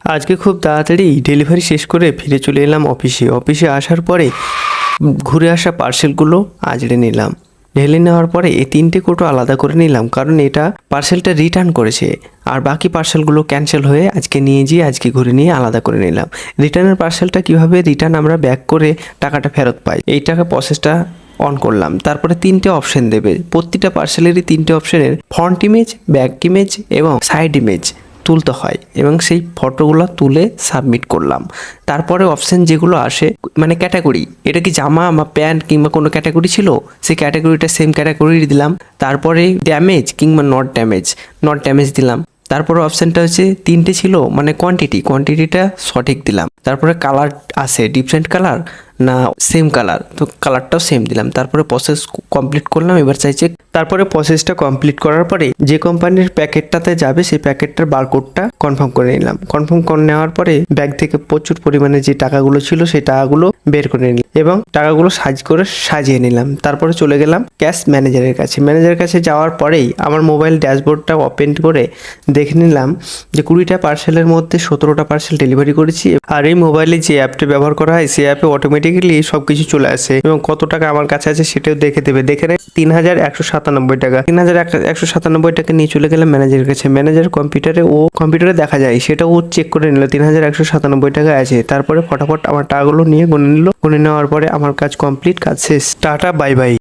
আজকে খুব তাড়াতাড়ি ডেলিভারি শেষ করে ফিরে চলে এলাম অফিসে আসার পরে ঘুরে আসা পার্সেলগুলো আজড়ে নিলাম। ঢেলে নেওয়ার পরে এই 3টে কৌটো আলাদা করে নিলাম, কারণ এটা পার্সেলটা রিটার্ন করেছে আর বাকি পার্সেলগুলো ক্যান্সেল হয়ে আজকে নিয়ে যেয়ে আজকে ঘুরে নিয়ে আলাদা করে নিলাম। রিটার্নের পার্সেলটা কিভাবে রিটার্ন আমরা ব্যাক করে টাকাটা ফেরত পাই, এই টাকা প্রসেসটা অন করলাম। তারপরে 3টে অপশন দেবে, প্রতিটা পার্সেলেরই 3টে অপশনের ফ্রন্ট ইমেজ, ব্যাক ইমেজ এবং সাইড ইমেজ তুলতে হয় এবং সেই ফটোগুলো তুলে সাবমিট করলাম। তারপরে অপশান যেগুলো আসে মানে ক্যাটাগরি, এটা কি জামা বা প্যান্ট কিংবা কোনো ক্যাটাগরি ছিল, সেই ক্যাটাগরিটা সেম ক্যাটাগরি দিলাম। তারপরে ড্যামেজ কিংবা নট ড্যামেজ দিলাম। তারপরে অপশানটা হচ্ছে 3টে ছিল মানে কোয়ান্টিটিটা সঠিক দিলাম। তারপরে কালার আসে ডিফারেন্ট কালার না সেম কালার, তো কালারটাও সেম দিলাম। তারপরে প্রসেস কমপ্লিট করলাম। এবার চাইছে তারপরে প্রসেসটা কমপ্লিট করার পরে যে কোম্পানির প্যাকেটটাতে যাবে সেই প্যাকেটটার বারকোডটা কনফার্ম করে নিলাম। কনফার্ম করে নেওয়ার পরে ব্যাগ থেকে প্রচুর পরিমাণে যে টাকাগুলো ছিল সেই টাকাগুলো বের করে নিলাম এবং টাকাগুলো সাজিয়ে নিলাম। তারপরে চলে গেলাম ক্যাশ ম্যানেজারের কাছে যাওয়ার পরেই আমার মোবাইল ড্যাশবোর্ডটা ওপেন করে দেখে নিলাম যে 20টা পার্সেলের মধ্যে 17টা পার্সেল ডেলিভারি করেছি। আর এই মোবাইলে যে অ্যাপটা ব্যবহার করা হয় সেই অ্যাপে অটোমেটিক্যালি সব কিছু চলে আসে এবং কত টাকা আমার কাছে আছে সেটাও দেখে দেবে। দেখে নেয় 3197 টাকা। 3197 টাকা নিয়ে চলে গেলাম ম্যানেজারের কাছে। ম্যানেজার কম্পিউটারে দেখা যায়, সেটা ও চেক করে নিল 3197 টাকা আছে। তারপরে ফটাফট আমার টাকাগুলো নিয়ে গুনে নিল। গুনে নেওয়ার পরে আমার কাজ কমপ্লিট, কাজ শেষ। Tata bye bye.